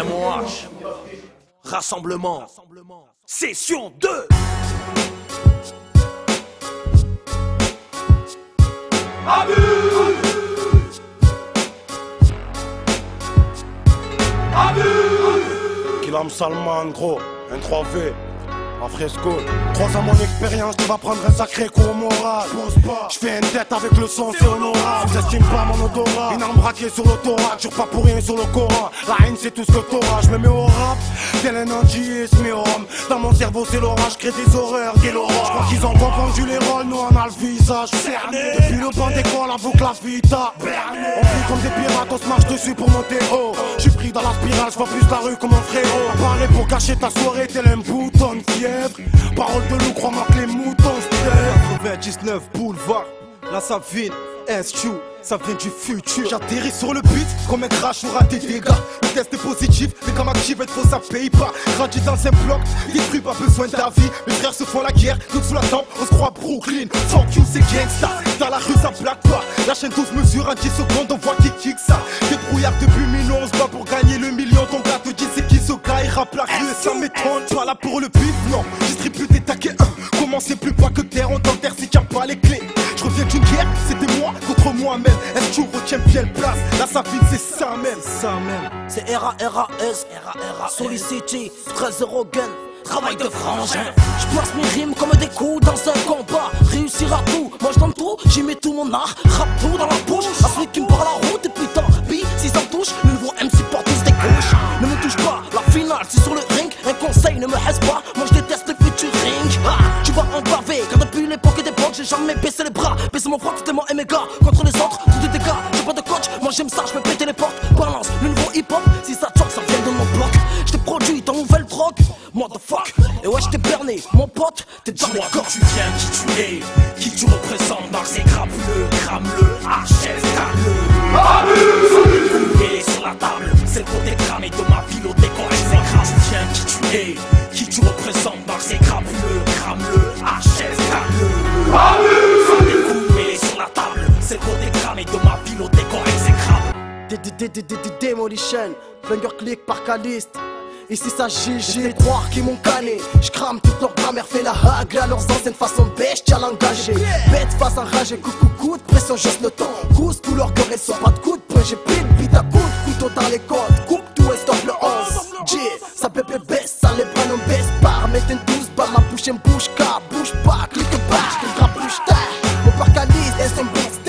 MOH, rassemblement, session 2. Kilam Salman, gros, un 3V, à fresco. 3 ans mon expérience, tu vas prendre un sacré coup au moral. Je fais une tête avec le son, c'est honorable. J'estime pas mon odorat, une arme braquée sur l'autorac. Jure pas pour rien sur le Coran. La haine c'est tout ce que t'auras, je me mets au rap. Tel un anti-isme, mais homme. Dans mon cerveau c'est l'orage, crée des horreurs, dès l'aurore. Je crois qu'ils ont confondu les rôles, nous on a le visage cerné. Depuis le banc d'école, avoue que la vita berné. On vit comme des pirates, on se marche dessus pour monter haut. J'suis pris dans la spirale, j'vois plus la rue comme mon frérot. Parler pour cacher ta soirée, tel un bouton de fièvre. Parole de loup, crois-moi que les moutons se taisent. 99 boulevard, la Savine, SQ, ça vient du futur. J'atterris sur le beat comme un crash aura des dégâts. Le test est positif, mais comme active être faux ça paye pas. Grandi dans un bloc, détruit pas besoin d'avis. Mes frères se font la guerre, nous sous la tempe, on se croit Brooklyn. Fuck you c'est gangsta, dans la rue ça blague pas. La chaîne 12 mesures en 10 secondes, on voit qui kick ça. Débrouillard depuis 1000 on se bat pour gagner le million. Ton gars te dit c'est qui ce gars, il rappe la rue et ça m'étonne. Toi là pour le bif, non, distribue des taquets. Commencez plus pas que terre, on t'enterre si t'as pas les clés. Je reviens d'une guerre, c'était moi contre moi-même. Est-ce que tu retiens bien le place? La Savine c'est ça même, ça même. C'est R.A.R.A.S. Solicity 13-0 gun. Travail de frangin. Je place mes rimes comme des coups dans un combat. Réussir à tout, moi je donne tout. J'y mets tout mon art, rap tout dans la bouche. À celui qui me parle la route et puis tant pis. Si ça me touche, le nouveau MC porte tous des couches. Ne me touche pas, la finale c'est sur le ring. Un conseil, ne me haisse pas, moi je déteste le featuring. Tu vas en baver, car depuis l'époque d'époque j'ai jamais baissé les bras. Baisser mon front, c'était mon méga. Contre les autres, tout des dégâts. J'ai pas de coach, moi j'aime ça, je peux péter les portes. Balance le nouveau hip-hop, si ça choque, ça vient de mon bloc. J't'ai produit ta nouvelle drogue, motherfuck. Et ouais, j't'ai berné, mon pote, t'es dans les corps. Tu viens, qui tu es, qui tu représentes. Mars et grappe-le, crame-le, HS, crame-le. Et sur la table, c'est le côté cramé de ma ville au décor exécrable. Tu viens, qui tu es, qui tu représentes. Mars et grappe-le, crame-le, HS, crame-le. Et sur la table, c'est le côté cramé de ma ville au décor exécrable. Demolition, Flunger Click par Caliste. Ici ça GG, les trois qui m'ont canné. J'crame toute leur grammaire, fait la hague à leurs anciennes façons bestiales engagées. Bête face enragée, coup de pression, juste le temps. Cousse tout leur cœur et sans pas de coup de poing. J'ai pile, vite à couteau dans les côtes. Coupe tout et stop le 11. J, ça bébé baisse, ça les bras on baisse pas. Mettez une 12 balles, ma bouche et bouge pas, bouge pas, clique pas, j'te grappe bouge terre. Mon parcalise, elles sont best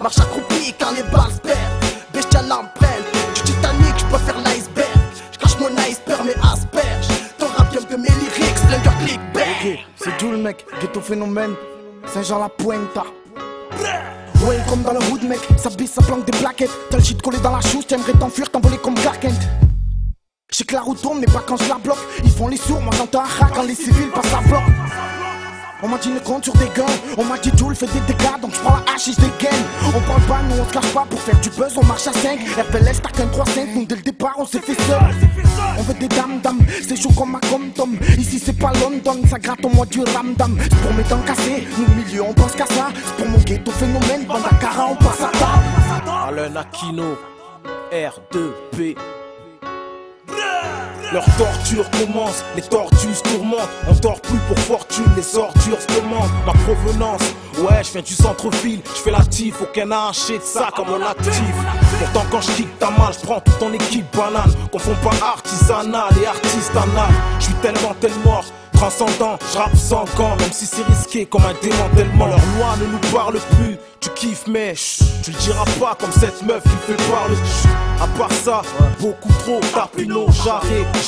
marche accroupie quand les balles se perdent. Bestial l'empreinte, du Titanic, j'préfère l'iceberg. J'cache mon iceberg, mais asperge. Ton rap vient de mes lyrics, Flunger Click, bang. Ok, c'est Jules mec, ghetto phénomène, Saint-Jean-la-Pointe. Ouais, comme dans le hood mec, ça bise, ça planque des plaquettes. T'as le shit collé dans la chousse, t'aimerais t'enfuir, t'envoler comme Clark Kent. J'sais que la route tourne, mais pas quand je la bloque. Ils font les sourds, moi j'entends un rat quand les civils passent la bloc. On m'a dit ne compte sur des guns, on m'a dit Jules fait des dégâts, donc j'prends la hache et j'dégaine. On parle pas, nous on se cache pas, pour faire du buzz on marche à 5. RPLS t'as qu'un 3-5, nous dès le départ on s'est fait seul. On veut des dames, c'est chaud comme ma com-tom. Ici c'est pas London, ça gratte au mois du ramdam. C'est pour mes dents cassées, nous milieu on pense qu'à ça. C'est pour mon ghetto phénomène, bande à cara on passe à table. Alain Aquino, R2P. Leur torture commence, les tortues se tourmentent. On tord plus pour fortune, les ordures se demandent. Ma provenance, ouais, je viens du centre-ville. Je fais l'actif, aucun a haché de ça comme un actif. Pourtant quand je kick ta malle, je prends toute ton équipe banane. Confond pas artisanal et artisanal. Je suis tellement transcendant, je rappe sans gants, même si c'est risqué comme un démantèlement. Leur loi ne nous parle plus, tu kiffes mais tu le diras pas comme cette meuf qui fait parler. À part ça, beaucoup trop, tapino,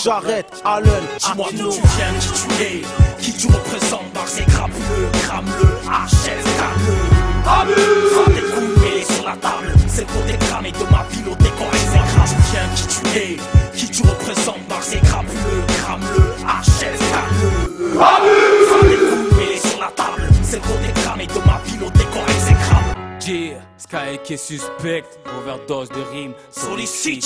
j'arrête, Allen, dis-moi d'où tu viens, qui tu es, qui tu représentes. Mars et grappe-le, crame-le, HS, crame-le. Frappe des coups mêlés sur la table, c'est le côté cramé de ma ville au décor exécrable. Tu viens, qui tu es, qui tu représentes. Mars et grappe-le, crame-le, HS, crame-le. Frappe des coups mêlés sur la table, c'est le côté cramé de ma ville au décor exécrable. Sky qui est suspect, overdose de rimes, Solicity.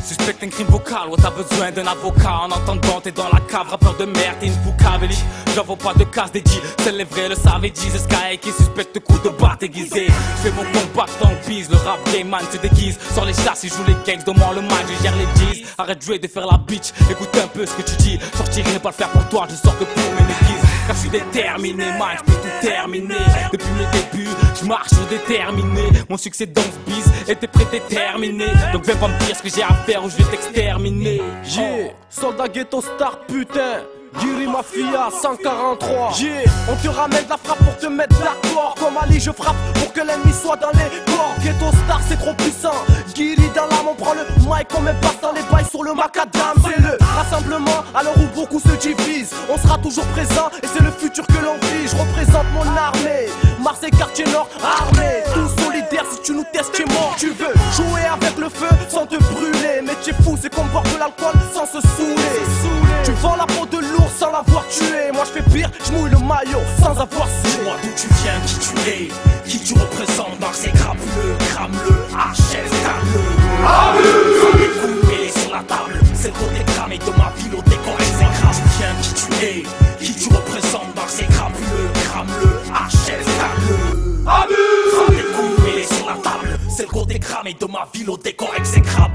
Suspecte un crime vocal, ouais t'as besoin d'un avocat. En entendant t'es dans la cave, rappeur de merde, t'es une poucave. J'en vaux pas de casse dédiée, c'est les vrais le savaient disent. Sky qui suspecte de coups de batte aiguisé. J'fais mon combat dans le bise, le rap game man se déguise. Sors les chasses, il joue les gangs, dans moi le mic, je gère les G's. Arrête de jouer, de faire la bitch, écoute un peu ce que tu dis. Sortirai pas le faire pour toi, je sors que pour mes déguises. Car je suis déterminé, man, je peux tout terminer. Depuis mes débuts, je marche sur déterminé. Mon succès dans ce bise était prédéterminé. Donc viens pas me dire ce que j'ai à faire ou je vais t'exterminer. Yeah, soldat ghetto star putain. Giri Mafia 143. Yeah, on te ramène la frappe pour te mettre d'accord. Comme Ali je frappe pour que l'ennemi soit dans les corps. Ghetto star c'est trop puissant. Giri dans l'âme, on prend le mic comme un passe dans les bails sur le macadam. C'est le rassemblement à l'heure où beaucoup se divisent. On sera toujours présent et c'est le futur que l'on vit. Je représente mon armée, Marseille quartier nord armé. Tous solidaires, si tu nous testes t'es mort. Tu veux jouer avec le feu sans te brûler. Mais t'es fou, c'est comme boire de l'alcool sans se saouler. Tu vends la peau de l'ours sans l'avoir tué. Moi je fais pire, je mouille le maillot sans avoir su. Dis-moi d'où tu viens, qui tu es, qui tu représentes. Marseille grappe-le, crame-le, HS calme-le. Sans des coups mêlés sur la table, c'est le côté cramé de ma ville au décor exécrable. Tu viens, qui tu es, qui tu représentes. Marseille grappe-le, crame-le, HS calme-le. Sans des coups mêlés sur la table, c'est le côté cramé de ma ville au décor exécrable.